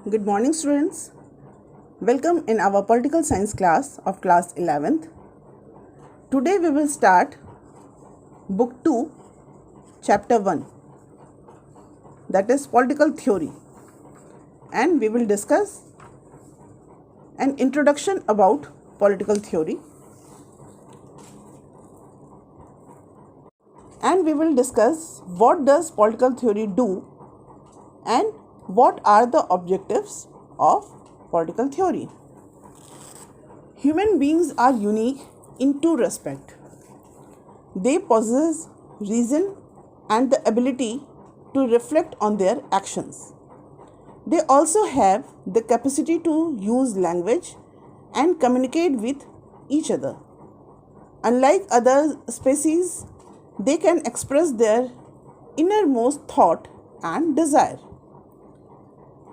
Good morning, students. Welcome in our political science class of class 11th. Today we will start book 2, chapter 1, that is political theory, and we will discuss an introduction about political theory, and we will discuss what does political theory do and what are the objectives of political theory. Human beings are unique in two respects. They possess reason and the ability to reflect on their actions. They also have the capacity to use language and communicate with each other. Unlike other species, they can express their innermost thought and desire.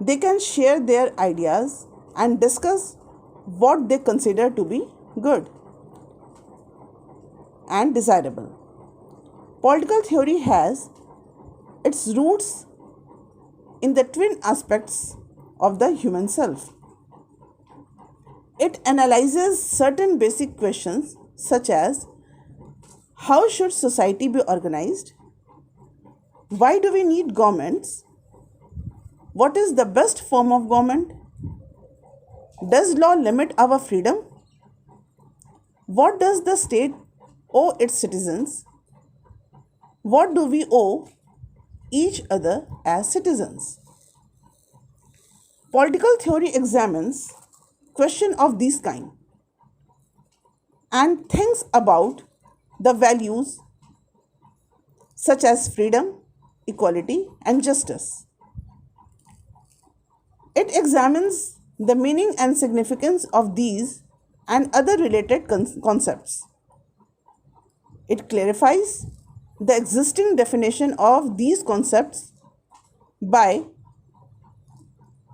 They can share their ideas and discuss what they consider to be good and desirable. Political theory has its roots in the twin aspects of the human self. It analyzes certain basic questions such as how should society be organized? Why do we need governments? What is the best form of government? Does law limit our freedom? What does the state owe its citizens? What do we owe each other as citizens? Political theory examines questions of this kind and thinks about the values such as freedom, equality, and justice. It examines the meaning and significance of these and other related concepts. It clarifies the existing definition of these concepts by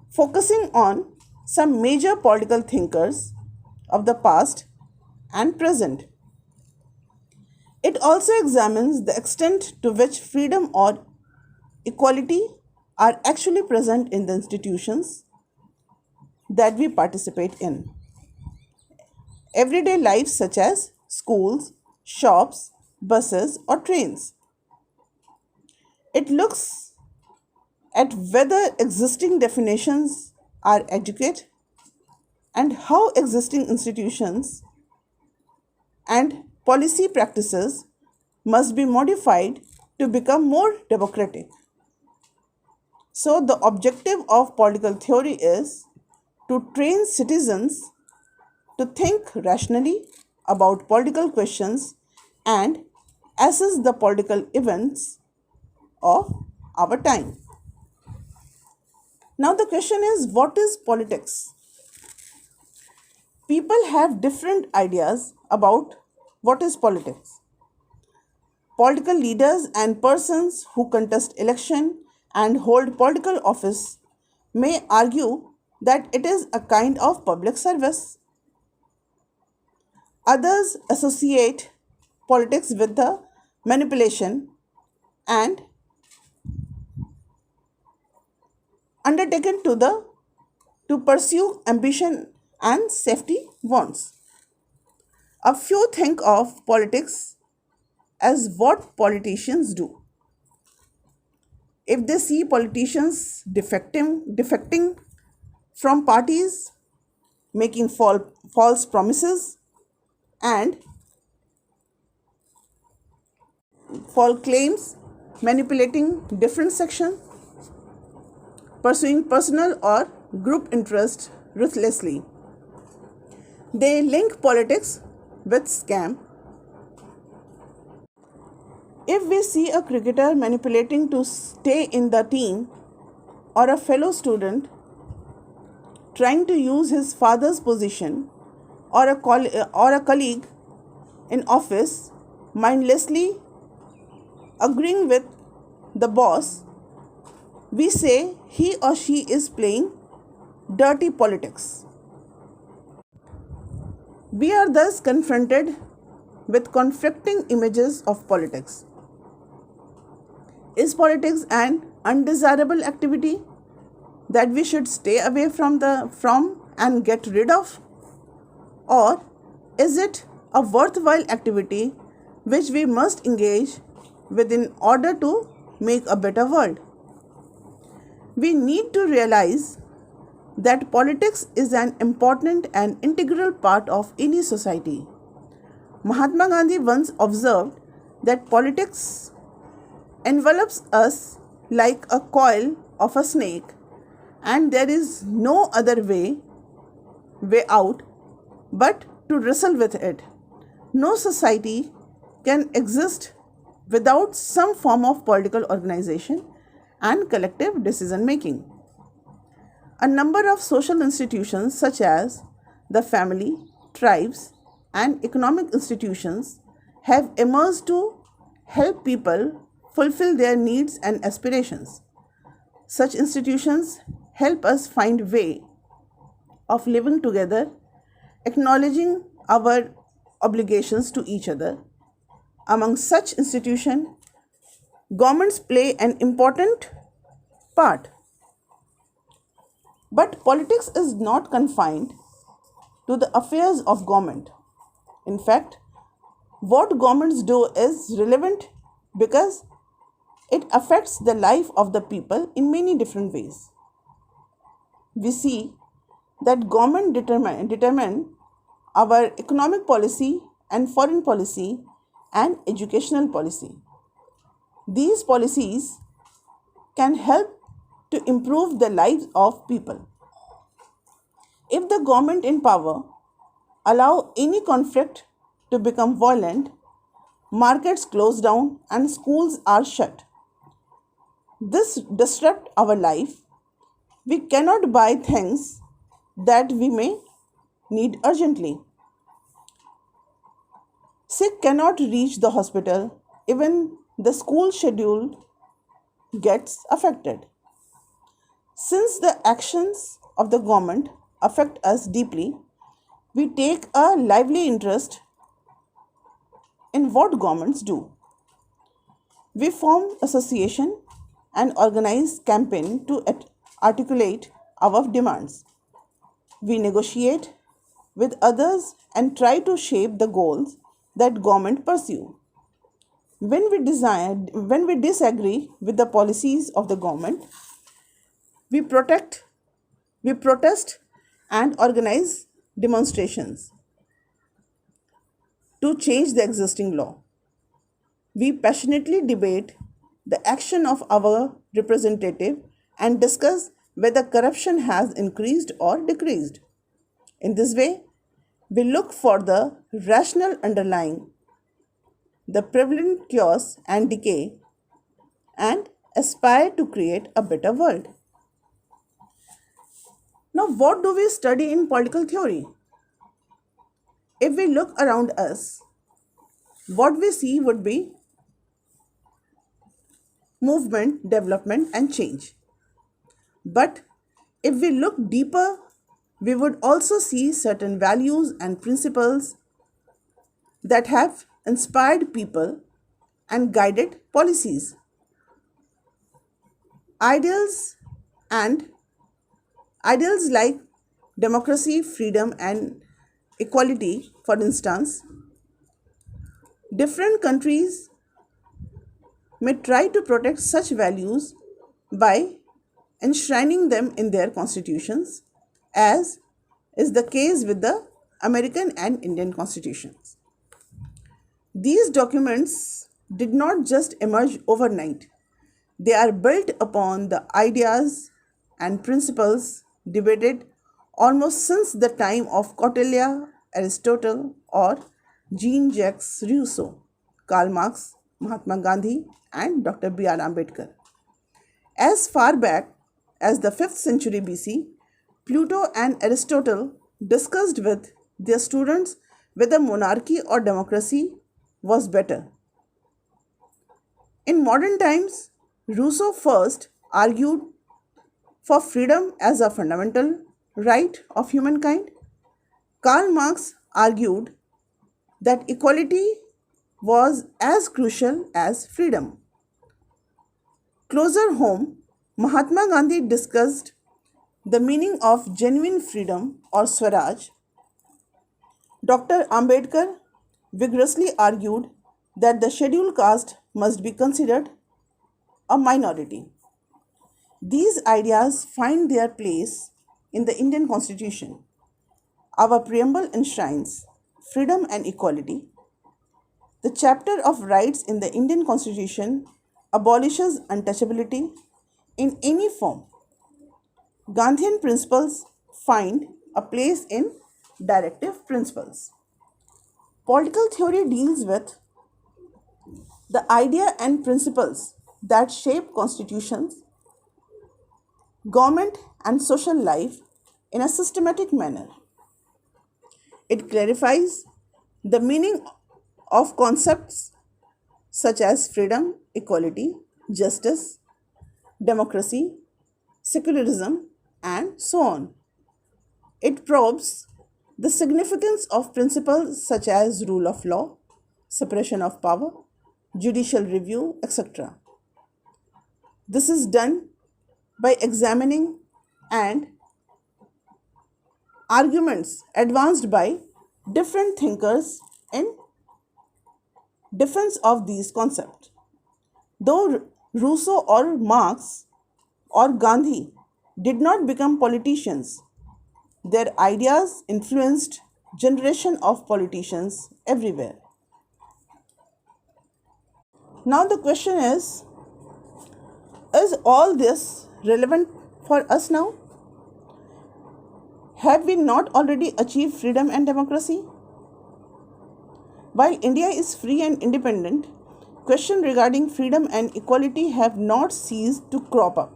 focusing on some major political thinkers of the past and present. It also examines the extent to which freedom or equality are actually present in the institutions that we participate in. Everyday life such as schools, shops, buses, or trains. It looks at whether existing definitions are adequate and how existing institutions and policy practices must be modified to become more democratic. So, the objective of political theory is to train citizens to think rationally about political questions and assess the political events of our time. Now, the question is, what is politics? People have different ideas about what is politics. Political leaders and persons who contest election and hold political office may argue that it is a kind of public service. Others associate politics with the manipulation and undertaken to pursue ambition and safety wants. A few think of politics as what politicians do. If they see politicians defecting from parties, making false promises, and false claims, manipulating different sections, pursuing personal or group interest ruthlessly, they link politics with scam. If we see a cricketer manipulating to stay in the team, or a fellow student trying to use his father's position, or a colleague in office mindlessly agreeing with the boss, we say he or she is playing dirty politics. We are thus confronted with conflicting images of politics. Is politics an undesirable activity that we should stay away from and get rid of? Or is it a worthwhile activity which we must engage with in order to make a better world? We need to realize that politics is an important and integral part of any society. Mahatma Gandhi once observed that politics envelops us like a coil of a snake, and there is no other way out but to wrestle with it. No society can exist without some form of political organization and collective decision making. A number of social institutions, such as the family, tribes, and economic institutions, have emerged to help people fulfill their needs and aspirations. Such institutions help us find way of living together, acknowledging our obligations to each other. Among such institutions, governments play an important part. But politics is not confined to the affairs of government. In fact, what governments do is relevant because it affects the life of the people in many different ways. We see that government determine our economic policy and foreign policy and educational policy. These policies can help to improve the lives of people. If the government in power allow any conflict to become violent, markets close down and schools are shut. This disrupt our life. We cannot buy things that we may need urgently. Sick cannot reach the hospital. Even the school schedule gets affected. Since the actions of the government affect us deeply, we take a lively interest in what governments do. We form association and organize campaign to articulate our demands. We negotiate with others and try to shape the goals that government pursue. When we disagree with the policies of the government, we protest and organize demonstrations to change the existing law. We passionately debate the action of our representative and discuss whether corruption has increased or decreased. In this way, we look for the rationale underlying the prevalent chaos and decay and aspire to create a better world. Now, what do we study in political theory? If we look around us, what we see would be movement, development, and change. But if we look deeper, we would also see certain values and principles that have inspired people and guided policies. Ideals and ideals like democracy, freedom, and equality, for instance, different countries may try to protect such values by enshrining them in their constitutions, as is the case with the American and Indian constitutions. These documents did not just emerge overnight, they are built upon the ideas and principles debated almost since the time of Kautilya, Aristotle, or Jean-Jacques Rousseau, Karl Marx, Mahatma Gandhi, and Dr. B.R. Ambedkar. As far back as the 5th century BC, Plato and Aristotle discussed with their students whether monarchy or democracy was better. In modern times, Rousseau first argued for freedom as a fundamental right of humankind. Karl Marx argued that equality was as crucial as freedom. Closer home, Mahatma Gandhi discussed the meaning of genuine freedom or Swaraj, Dr. Ambedkar vigorously argued that the scheduled caste must be considered a minority. These ideas find their place in the Indian Constitution. Our preamble enshrines freedom and equality. The chapter of rights in the Indian Constitution abolishes untouchability in any form. Gandhian principles find a place in directive principles. Political theory deals with the idea and principles that shape constitutions, government, and social life in a systematic manner. It clarifies the meaning of concepts such as freedom, equality, justice, democracy, secularism, and so on. It probes the significance of principles such as rule of law, separation of power, judicial review, etc. This is done by examining and arguments advanced by different thinkers in defense of these concepts. Though Rousseau or Marx or Gandhi did not become politicians, their ideas influenced generation of politicians everywhere. Now the question is all this relevant for us now? Have we not already achieved freedom and democracy? While India is free and independent, questions regarding freedom and equality have not ceased to crop up.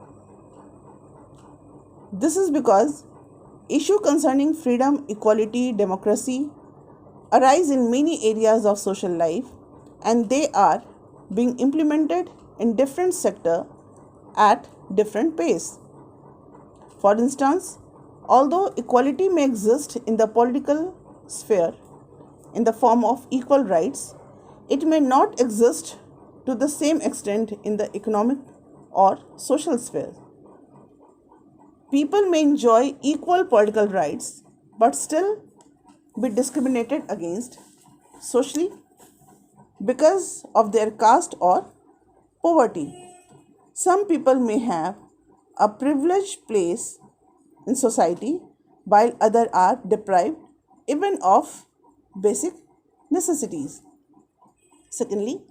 This is because issues concerning freedom, equality, democracy arise in many areas of social life, and they are being implemented in different sectors at different pace. For instance, although equality may exist in the political sphere in the form of equal rights, it may not exist to the same extent in the economic or social sphere. People may enjoy equal political rights but still be discriminated against socially because of their caste or poverty. Some people may have a privileged place in society while others are deprived even of basic necessities. Secondly,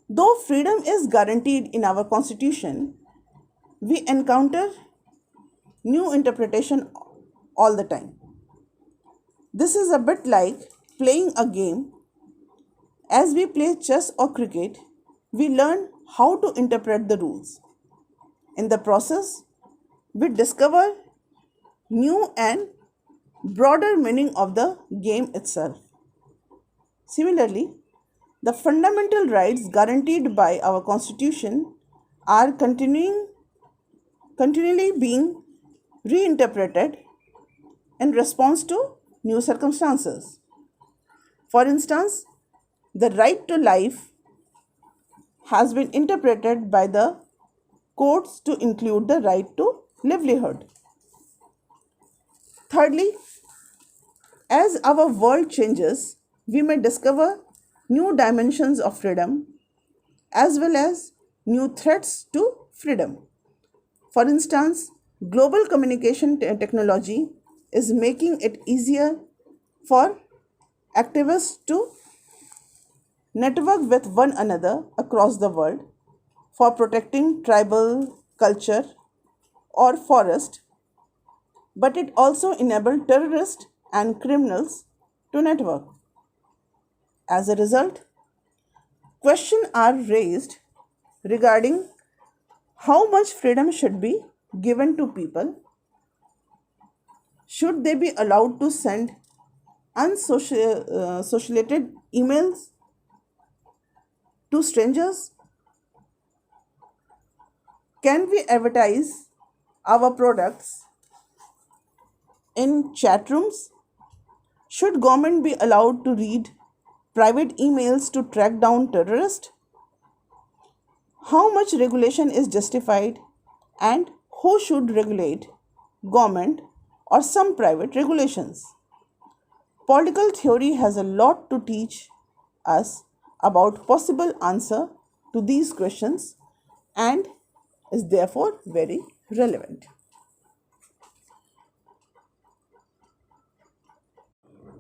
though freedom is guaranteed in our constitution, we encounter new interpretation all the time. This is a bit like playing a game. As we play chess or cricket, we learn how to interpret the rules. In the process, we discover new and broader meaning of the game itself. Similarly, the fundamental rights guaranteed by our constitution are continually being reinterpreted in response to new circumstances. For instance, the right to life has been interpreted by the courts to include the right to livelihood. Thirdly, as our world changes, we may discover new dimensions of freedom as well as new threats to freedom. For instance, global communication technology is making it easier for activists to network with one another across the world for protecting tribal culture or forest, but it also enables terrorists and criminals to network. As a result, questions are raised regarding how much freedom should be given to people. Should they be allowed to send unsociated emails to strangers? Can we advertise our products in chat rooms? Should government be allowed to read private emails to track down terrorists? How much regulation is justified and who should regulate government, or some private regulations. Political theory has a lot to teach us about possible answer to these questions and is therefore very relevant.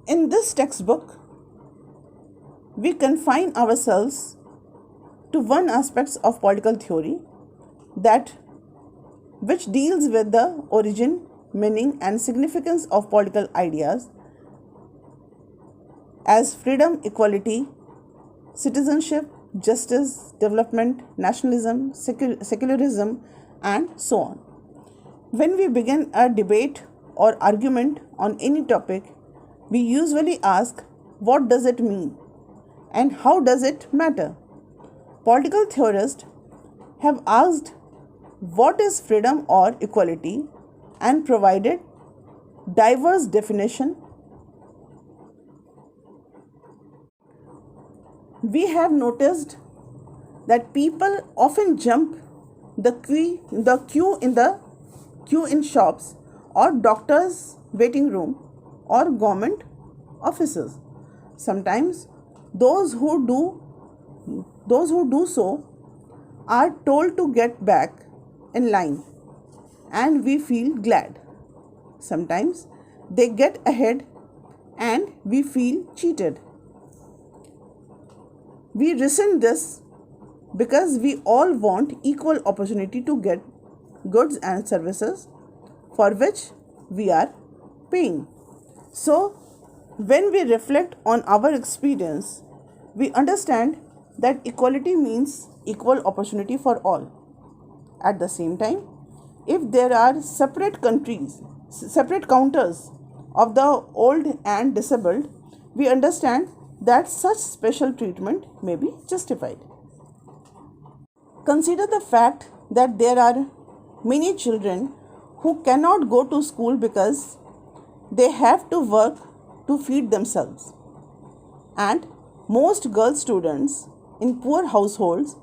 In this textbook, we confine ourselves to one aspect of political theory that which deals with the origin, meaning and significance of political ideas as freedom, equality, citizenship, justice, development, nationalism, secularism, and so on. When we begin a debate or argument on any topic, we usually ask, what does it mean and how does it matter? Political theorists have asked, what is freedom or equality, and provided diverse definition. We have noticed that people often jump the queue in shops or doctors' waiting room or government offices. Sometimes those who do so are told to get back in line and we feel glad. Sometimes they get ahead and we feel cheated. We resent this because we all want equal opportunity to get goods and services for which we are paying. So, when we reflect on our experience, we understand that equality means equal opportunity for all. At the same time, if there are separate countries, separate counters of the old and disabled, we understand that such special treatment may be justified. Consider the fact that there are many children who cannot go to school because they have to work to feed themselves. And most girl students in poor households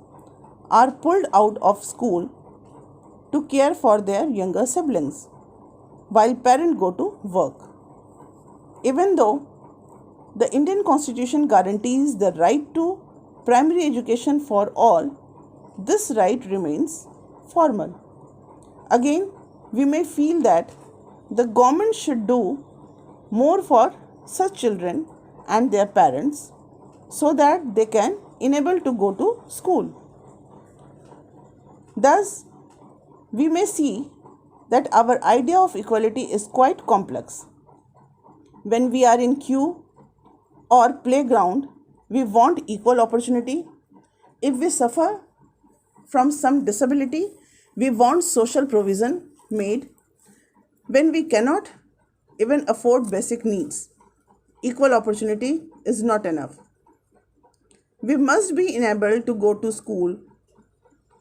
are pulled out of school to care for their younger siblings while parents go to work. Even though the Indian Constitution guarantees the right to primary education for all, this right remains formal. Again, we may feel that the government should do more for such children and their parents so that they can enable to go to school. Thus, we may see that our idea of equality is quite complex. When we are in queue or playground, we want equal opportunity. If we suffer from some disability, we want social provision made. When we cannot even afford basic needs, equal opportunity is not enough. We must be enabled to go to school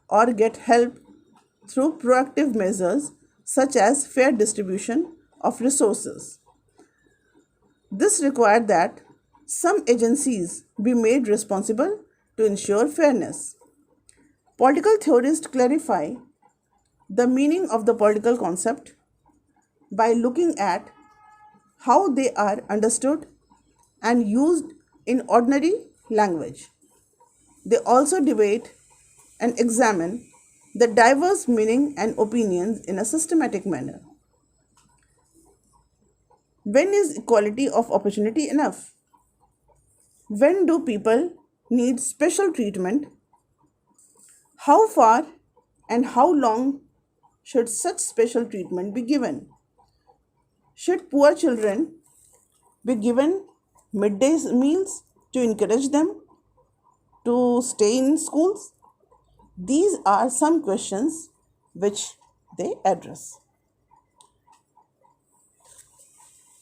or get help through proactive measures such as fair distribution of resources. This required that some agencies be made responsible to ensure fairness. Political theorists clarify the meaning of the political concept by looking at how they are understood and used in ordinary language. They also debate and examine the diverse meaning and opinions in a systematic manner. When is equality of opportunity enough? When do people need special treatment? How far and how long should such special treatment be given? Should poor children be given midday meals to encourage them to stay in schools? These are some questions which they address.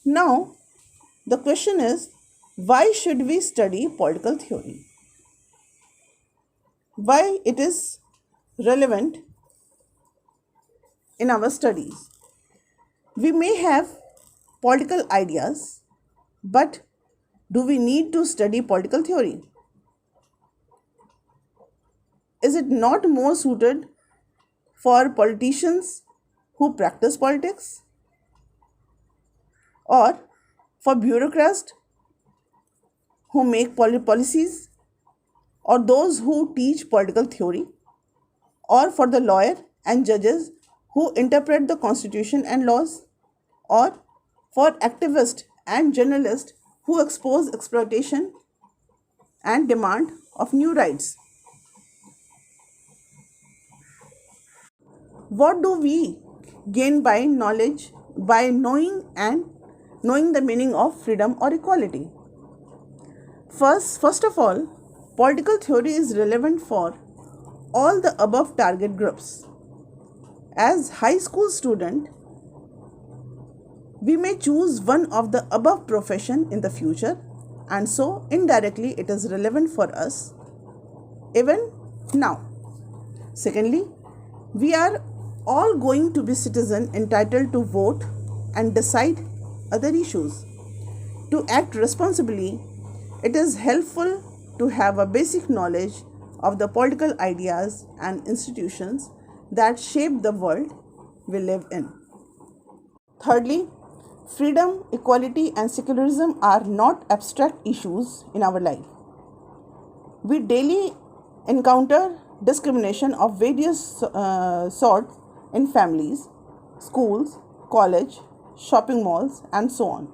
Now, the question is, why should we study political theory? Why it is relevant in our studies? We may have political ideas, but do we need to study political theory? Is it not more suited for politicians who practice politics? or for bureaucrats who make policies, or those who teach political theory, or for the lawyer and judges who interpret the constitution and laws, or for activists and journalists who expose exploitation and demand of new rights. What do we gain by knowledge, by knowing the meaning of freedom or equality? First of all, political theory is relevant for all the above target groups. As high school student, we may choose one of the above profession in the future, and so indirectly it is relevant for us even now. Secondly, we are all going to be citizens entitled to vote and decide other issues. To act responsibly, it is helpful to have a basic knowledge of the political ideas and institutions that shape the world we live in. Thirdly, freedom, equality, and secularism are not abstract issues in our life. We daily encounter discrimination of various sorts in families, schools, college, shopping malls, and so on.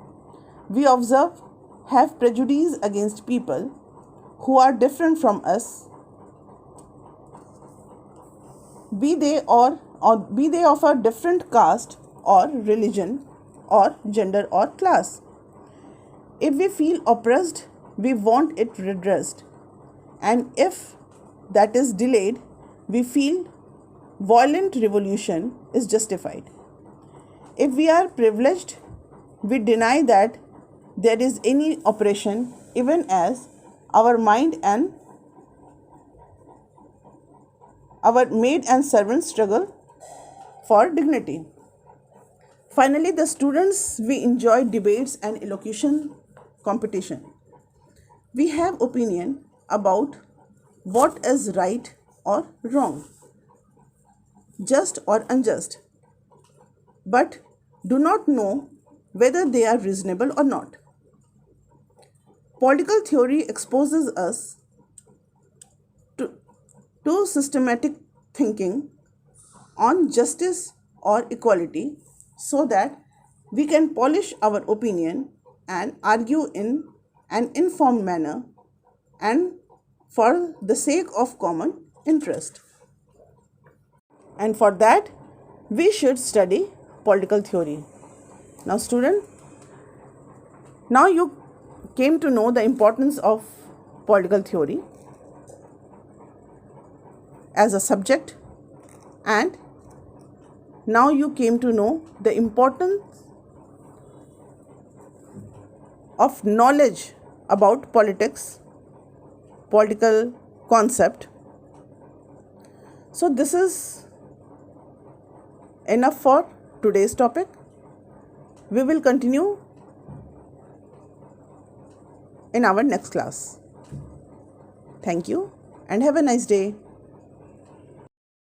We have prejudice against people who are different from us, be they of a different caste or religion or gender or class. If we feel oppressed, we want it redressed, and if that is delayed, we feel violent revolution is justified. If we are privileged, we deny that there is any oppression, even as our maid and servant struggle for dignity. Finally, the students, we enjoy debates and elocution competition. We have opinion about what is right or wrong, just or unjust, but do not know whether they are reasonable or not. Political theory exposes us to systematic thinking on justice or equality so that we can polish our opinion and argue in an informed manner and for the sake of common interest. And for that, we should study political theory. Now, student, now you came to know the importance of political theory as a subject, and now you came to know the importance of knowledge about politics, political concept. So this is enough for today's topic. We will continue in our next class. Thank you and have a nice day.